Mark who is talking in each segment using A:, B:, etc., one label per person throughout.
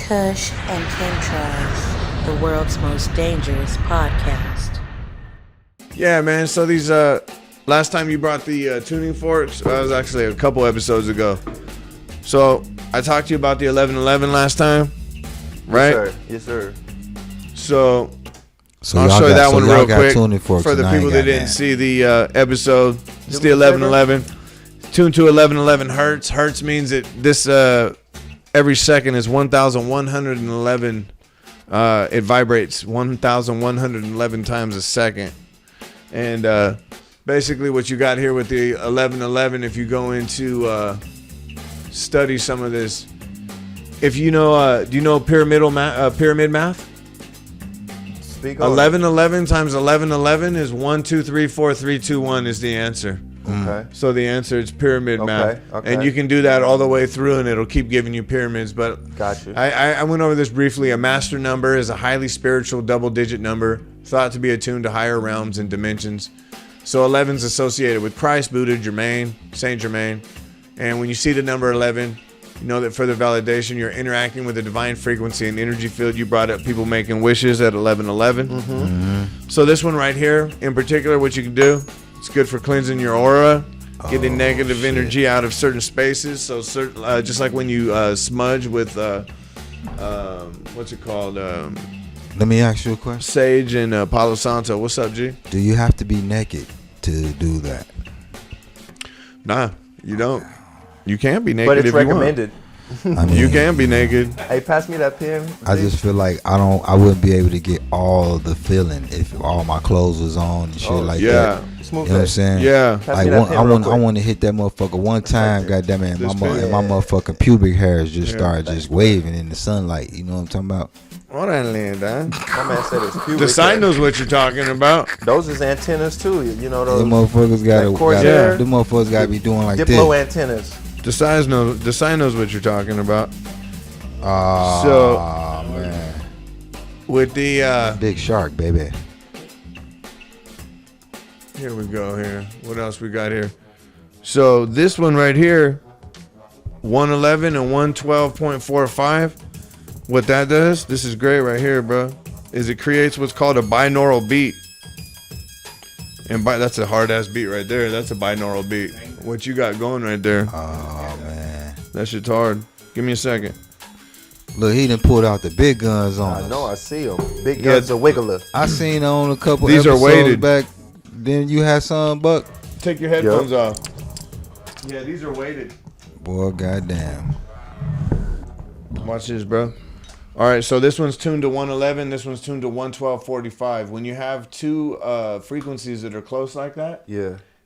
A: Kush and Chemtrails, the world's most dangerous podcast.
B: Yeah, man. So these last time you brought the tuning forks, that was actually a couple episodes ago. So I talked to you about the 1111 last time, right?
C: Yes, sir.
B: So I'll show you that one real quick for the people that didn't see the episode. It's the 1111. Tuned to 1111 hertz. Hertz means that this every second is 1,111. It vibrates 1,111 times a second. And basically what you got here with the 1111, if you go into study some of this, if you know, do you know pyramid math?
C: Speak on
B: 1111 times 1111 is 1, 2, 3, 4, 3, 2, 1 is the answer.
C: Okay.
B: So the answer is pyramid math.
C: Okay.
B: And you can do that all the way through and it'll keep giving you pyramids. But
C: Gotcha.
B: I went over this briefly. A master number is a highly spiritual double-digit number thought to be attuned to higher realms and dimensions. So 11 is associated with Christ, Buddha, Germain, Saint Germain. And when you see the number 11, you know that further validation, you're interacting with a divine frequency and energy field. You brought up people making wishes at 1111. Mm-hmm. So this one right here, in particular, what you can do, it's good for cleansing your aura, getting negative energy out of certain spaces. So just like when you smudge with, what's it called?
D: Let me ask you a question.
B: Sage and Palo Santo. What's up, G?
D: Do you have to be naked to do that?
B: Nah, you don't. You can be naked,
C: but it's
B: if
C: recommended.
B: You want. You can be naked.
C: Hey, pass me that pen.
D: I just feel like I wouldn't be able to get all the feeling if all my clothes was on and shit that.
C: Smooth.
D: You know what I'm saying?
B: Yeah.
D: Like I want to hit that motherfucker one time, goddamn it, my motherfucking pubic hairs just started just waving in the sunlight. You know what I'm talking about?
B: What I land, huh?
C: My man said it's pubic.
B: The sign knows what you're talking about.
C: Those is antennas too. You know those.
D: The motherfuckers the motherfuckers gotta be doing like
C: Diplo
D: this.
C: antennas.
B: The sign knows what you're talking about.
D: Man.
B: With the
D: Big shark, baby.
B: here we go here. What else we got here? So this one right here, 111 and 112.45. What that does, this is great right here, bro, is it creates what's called a binaural beat. And that's a hard ass beat right there. That's a binaural beat. What you got going right there?
D: Oh man,
B: that shit's hard. Give me a second.
D: Look, he done pulled out the big guns on us.
C: I know, I see them. Big guns are wiggler.
D: I seen on a couple
B: These
D: episodes
B: are weighted
D: back. Then you had some, Buck.
B: Take your headphones off. Yeah, these are weighted.
D: Boy, goddamn.
B: Watch this, bro. All right, so this one's tuned to 111. This one's tuned to 112.45. When you have two frequencies that are close like that,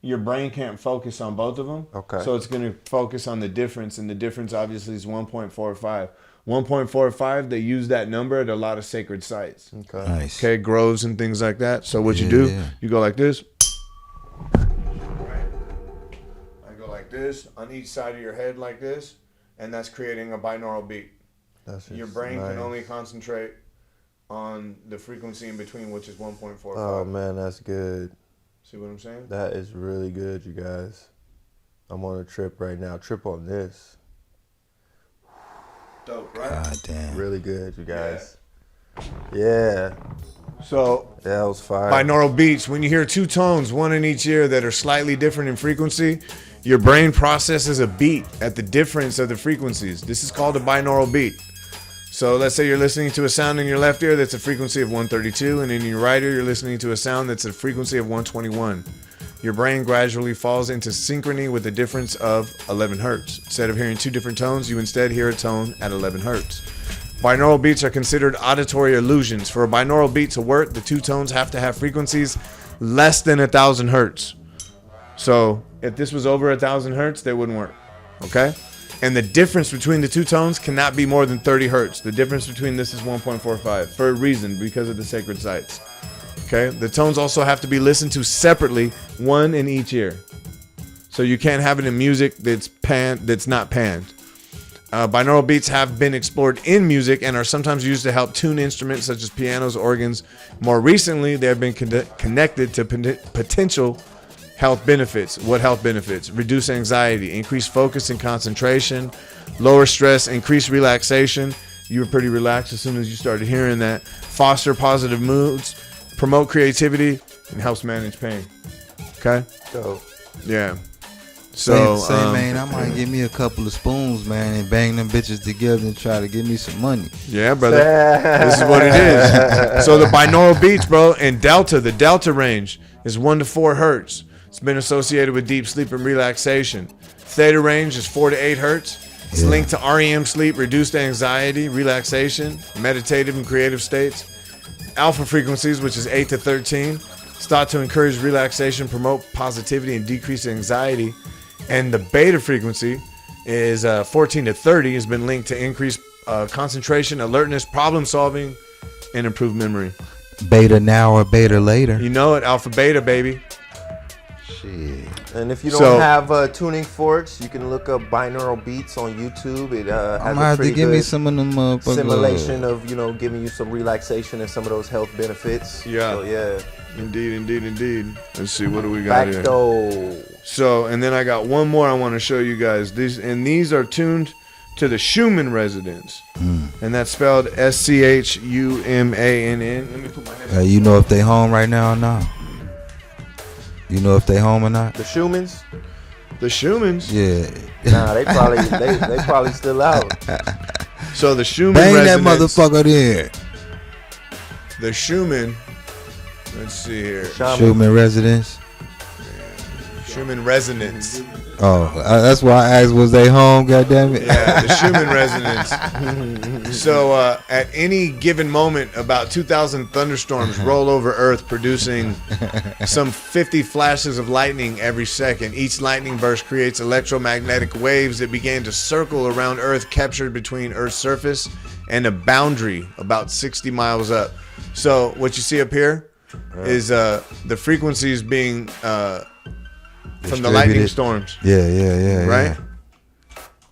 B: your brain can't focus on both of them.
C: Okay.
B: So it's going to focus on the difference, and the difference obviously is 1.45. 1.45, they use that number at a lot of sacred sites.
C: Okay.
D: Nice.
B: Okay, groves and things like that. So what you do, you go like this. I go like this on each side of your head like this, and that's creating a binaural beat. Your brain can only concentrate on the frequency in between, which is 1.45.
C: Oh man, that's good.
B: See what I'm saying?
C: That is really good, you guys. I'm on a trip right now. Trip on this.
B: Dope, right?
D: God damn.
C: Really good, you guys. Yeah.
B: So
C: that was fire.
B: Binaural beats. When you hear two tones, one in each ear, that are slightly different in frequency, your brain processes a beat at the difference of the frequencies. This is called a binaural beat. So let's say you're listening to a sound in your left ear that's a frequency of 132, and in your right ear you're listening to a sound that's a frequency of 121. Your brain gradually falls into synchrony with the difference of 11 hertz. Instead of hearing two different tones, you instead hear a tone at 11 hertz. Binaural beats are considered auditory illusions. For a binaural beat to work, the two tones have to have frequencies less than 1,000 hertz. So if this was over 1,000 hertz, they wouldn't work. Okay? And the difference between the two tones cannot be more than 30 hertz. The difference between this is 1.45 for a reason, because of the sacred sites. Okay? The tones also have to be listened to separately, one in each ear. So you can't have it in music that's not panned. Binaural beats have been explored in music and are sometimes used to help tune instruments such as pianos, organs. More recently, they have been connected to potential health benefits. What health benefits? Reduce anxiety, increase focus and concentration, lower stress, increase relaxation, you were pretty relaxed as soon as you started hearing that. Foster positive moods, promote creativity, and helps manage pain. Okay?
C: So,
B: Yeah. So,
D: say, man, I might give me a couple of spoons, man, and bang them bitches together and try to give me some money.
B: yeah, brother. This is what it is. So the binaural beats, bro, and the delta range is 1 to 4 hertz. It's been associated with deep sleep and relaxation. Theta range is 4 to 8 hertz. It's linked to REM sleep, reduced anxiety, relaxation, meditative and creative states. Alpha frequencies, which is 8 to 13, it's thought to encourage relaxation, promote positivity, and decrease anxiety. And the beta frequency is 14 to 30, has been linked to increased concentration, alertness, problem solving, and improved memory.
D: Beta now or beta later?
B: You know it, alpha beta, baby.
D: Shit.
C: and if you don't have tuning forks, you can look up binaural beats on YouTube. It
D: I'm
C: has
D: gonna
C: a
D: have to
C: pretty
D: give me
C: good
D: some of them motherfuckers.
C: simulation of, you know, giving you some relaxation and some of those health benefits.
B: Yeah.
C: So, yeah.
B: Indeed. Let's see, what do we got here?
C: Facto.
B: So, and then I got one more I want to show you guys. These are tuned to the Schumann resonance, and that's spelled SCHUMANN. Let me put my head.
D: You know if they home right now or not? You know if they home or not?
C: The Schumanns?
B: The Schumanns.
D: Yeah.
C: Nah, they probably they probably still out.
B: So the Schumann
D: Bang that
B: resonance.
D: motherfucker there.
B: The Schumann. Let's see here.
D: Schumann residence.
B: Schumann resonance.
D: Oh, that's why I asked, was they home? Goddamn it.
B: Yeah, the Schumann resonance. So at any given moment, about 2,000 thunderstorms roll over Earth, producing some 50 flashes of lightning every second. Each lightning burst creates electromagnetic waves that began to circle around Earth, captured between Earth's surface and a boundary about 60 miles up. So what you see up here is the frequencies being from the lightning storms.
D: Yeah.
B: Right?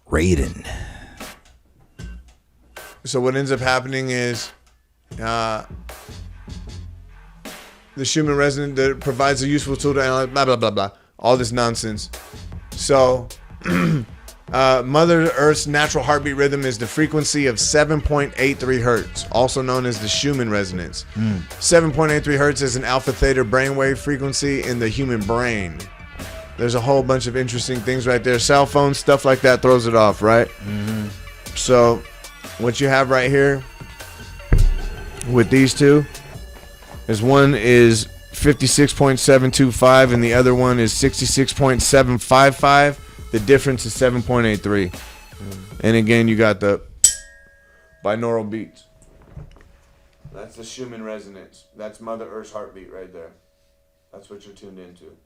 D: Raiden.
B: So what ends up happening is the Schumann resonance that provides a useful tool to analyze blah, blah, blah, blah. All this nonsense. So Mother Earth's natural heartbeat rhythm is the frequency of 7.83 hertz, also known as the Schumann resonance. 7.83 hertz is an alpha theta brainwave frequency in the human brain. There's a whole bunch of interesting things right there. Cell phones, stuff like that throws it off, right? So what you have right here with these two is one is 56.725 and the other one is 66.755. The difference is 7.83. And again, you got the binaural beats. That's the Schumann resonance. That's Mother Earth's heartbeat right there. That's what you're tuned into.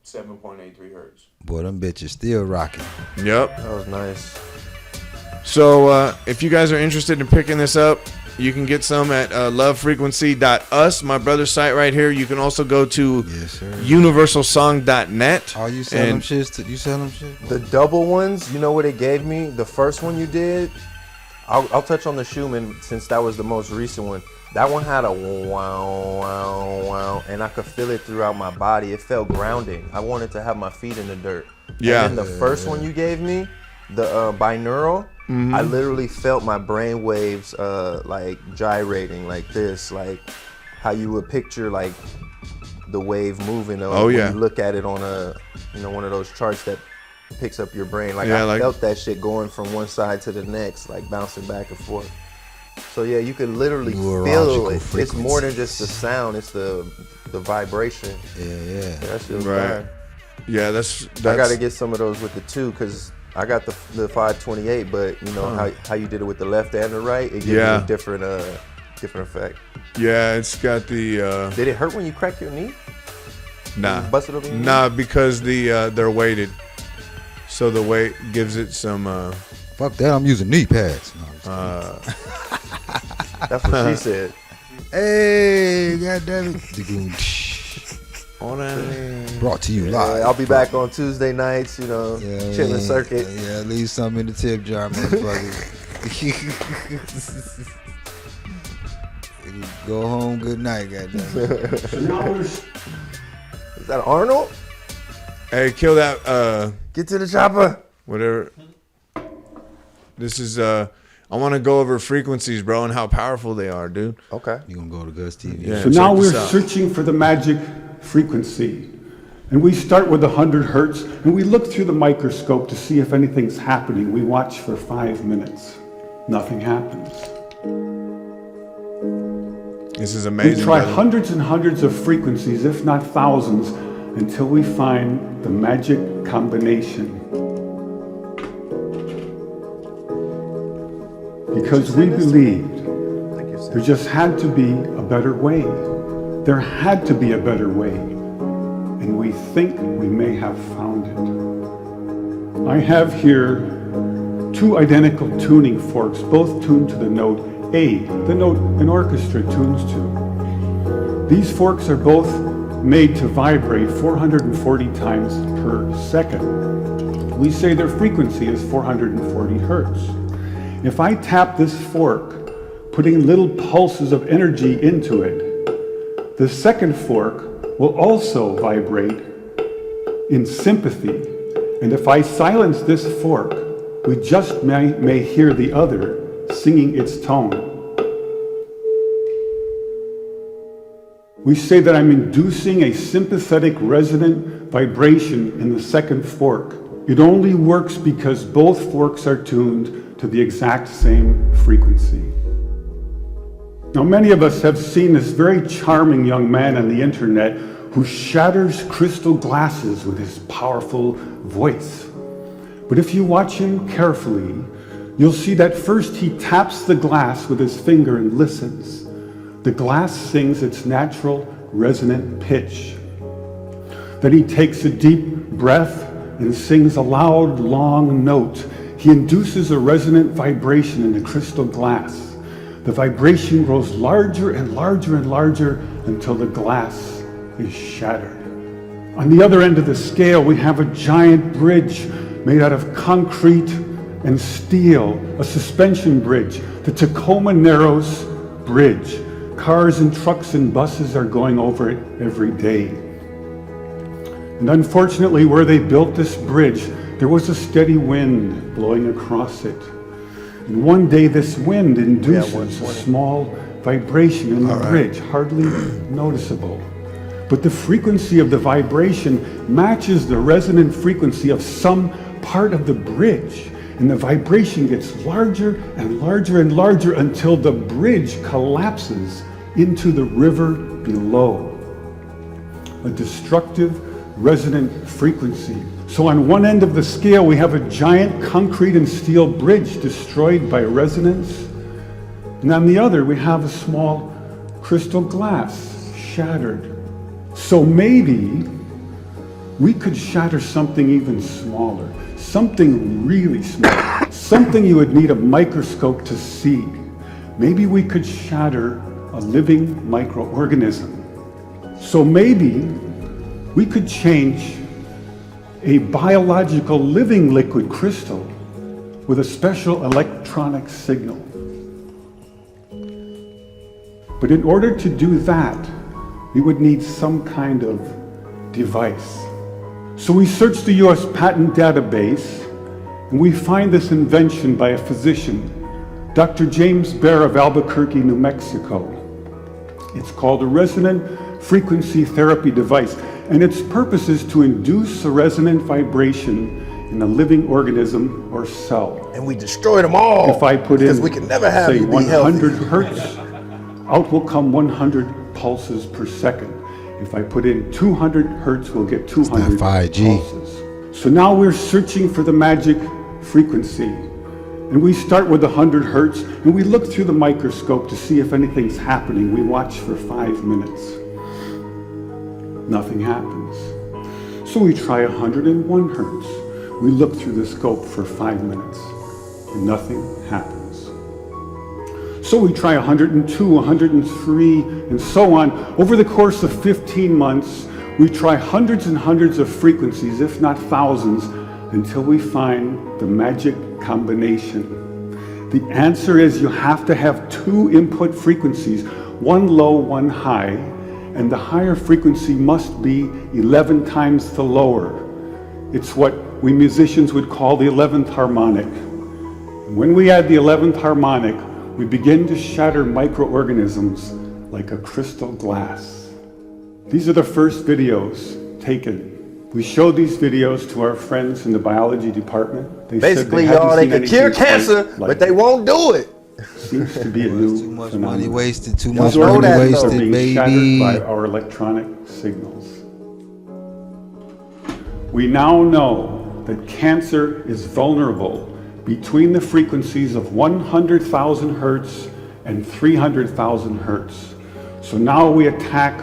B: 7.83 hertz.
D: Boy, them bitches still rocking.
B: Yep.
C: That was nice.
B: So if you guys are interested in picking this up, you can get some at lovefrequency.us, my brother's site right here. You can also go to universalsong.net.
D: Oh, you sell them shits? You sell them shit?
C: The double ones, you know what it gave me? The first one you did, I'll touch on the Schumann since that was the most recent one. That one had a wow, wow, wow, and I could feel it throughout my body. It felt grounding. I wanted to have my feet in the dirt.
B: Yeah.
C: And then the first one you gave me, the binaural, I literally felt my brain waves like gyrating like this, like how you would picture like the wave moving. When you look at it on one of those charts that picks up your brain. Like I felt that shit going from one side to the next, like bouncing back and forth. So yeah, you could literally feel it. It's more than just the sound; it's the vibration.
D: Yeah.
C: That shit was
B: Right.
C: bad.
B: Yeah, that's.
C: I got to get some of those with the two because I got the 528, but you know how you did it with the left and the right, it gives you a different effect.
B: Yeah, it's got the.
C: Did it hurt when you cracked your knee?
B: Nah.
C: You busted open your knee?
B: Nah, because they're weighted, so the weight gives it some.
D: Fuck that! I'm using knee pads.
C: That's what she said.
D: Hey, goddamn it! Brought to you live.
C: I'll be back on Tuesday nights. Chilling circuit.
D: Yeah, leave something in the tip jar, motherfucker. Go home. Good night, goddamn it.
C: Is that Arnold?
B: Hey, kill that.
C: Get to the chopper.
B: Whatever. This is I want to go over frequencies, bro, and how powerful they are, dude.
C: Okay.
D: You gonna go to Gus TV?
B: Yeah,
E: So now
B: check
E: we're
B: this out.
E: searching for the magic frequency. And we start with 100 hertz, and we look through the microscope to see if anything's happening. We watch for 5 minutes. Nothing happens.
B: This is
E: We
B: amazing.
E: try
B: brother.
E: hundreds and hundreds of frequencies, if not thousands, until we find the magic combination. Because we believed there just had to be a better way. There had to be a better way. And we think we may have found it. I have here 2 identical tuning forks, both tuned to the note A, the note an orchestra tunes to. These forks are both made to vibrate 440 times per second. We say their frequency is 440 hertz. If I tap this fork, putting little pulses of energy into it, the second fork will also vibrate in sympathy. And if I silence this fork, we just may hear the other singing its tone. We say that I'm inducing a sympathetic resonant vibration in the second fork. It only works because both forks are tuned to the exact same frequency. Now, many of us have seen this very charming young man on the internet who shatters crystal glasses with his powerful voice. But if you watch him carefully, you'll see that first he taps the glass with his finger and listens. The glass sings its natural resonant pitch. Then he takes a deep breath and sings a loud, long note. He induces a resonant vibration in the crystal glass. The vibration grows larger and larger and larger until the glass is shattered. On the other end of the scale, we have a giant bridge made out of concrete and steel, a suspension bridge, the Tacoma Narrows Bridge. Cars and trucks and buses are going over it every day. And unfortunately, where they built this bridge, there was a steady wind blowing across it. And one day this wind induces a small vibration in the bridge, hardly noticeable. But the frequency of the vibration matches the resonant frequency of some part of the bridge. And the vibration gets larger and larger and larger until the bridge collapses into the river below. A destructive resonant frequency. So on one end of the scale, we have a giant concrete and steel bridge destroyed by resonance. And on the other, we have a small crystal glass shattered. So maybe we could shatter something even smaller, something really small, something you would need a microscope to see. Maybe we could shatter a living microorganism. So maybe we could change a biological living liquid crystal with a special electronic signal. But in order to do that, we would need some kind of device. So we search the US patent database and we find this invention by a physician, Dr. James Bear of Albuquerque, New Mexico. It's called a resonant frequency therapy device, and its purpose is to induce a resonant vibration in a living organism or cell.
C: And we destroyed them all.
E: If I put in,
C: because we can never have
E: say,
C: you be
E: 100
C: healthy.
E: hertz, out will come 100 pulses per second. If I put in 200 hertz, we'll get 200
D: 5G.
E: pulses. So now we're searching for the magic frequency. And we start with 100 hertz, and we look through the microscope to see if anything's happening. We watch for 5 minutes. Nothing happens. So we try 101 hertz. We look through the scope for 5 minutes, and nothing happens. So we try 102, 103, and so on. Over the course of 15 months, we try hundreds and hundreds of frequencies, if not thousands, until we find the magic combination. The answer is you have to have 2 input frequencies, one low, one high, and the higher frequency must be 11 times the lower. It's what we musicians would call the 11th harmonic. When we add the 11th harmonic, we begin to shatter microorganisms like a crystal glass. These are the first videos taken. We showed these videos to our friends in the biology department. They
C: Basically,
E: said
C: y'all, they
E: hadn't
C: could
E: seen
C: cure
E: anything
C: cancer,
E: quite
C: but
E: like
C: they
E: it.
C: won't do it.
E: Seems to be a new
D: Too much
E: phenomenon.
D: money wasted. Too
C: Y'all
D: much
C: know
D: money
C: that, though.
E: Are
D: wasted,
E: being
D: baby.
E: shattered by our electronic signals. We now know that cancer is vulnerable between the frequencies of 100,000 hertz and 300,000 hertz. So now we attack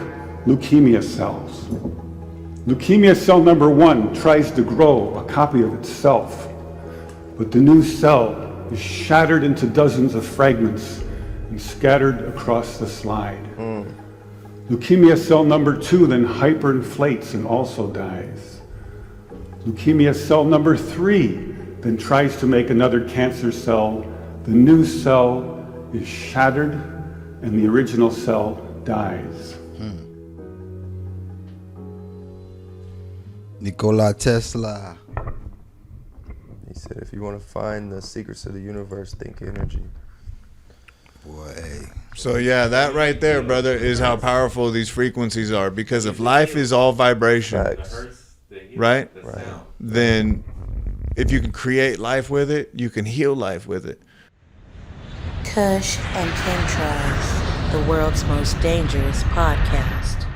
E: leukemia cells. Leukemia cell number 1 tries to grow a copy of itself, but the new cell is shattered into dozens of fragments and scattered across the slide. Leukemia cell number 2 then hyperinflates and also dies. Leukemia cell number 3 then tries to make another cancer cell. The new cell is shattered and the original cell dies.
D: Nikola Tesla.
C: He said, if you want to find the secrets of the universe, think energy.
D: Boy, hey.
B: So yeah, that right there, brother, is how powerful these frequencies are. Because if life is all vibration,
C: Facts.
B: right?
C: Right.
B: Then if you can create life with it, you can heal life with it.
A: Kush and Chemtrails, the world's most dangerous podcast.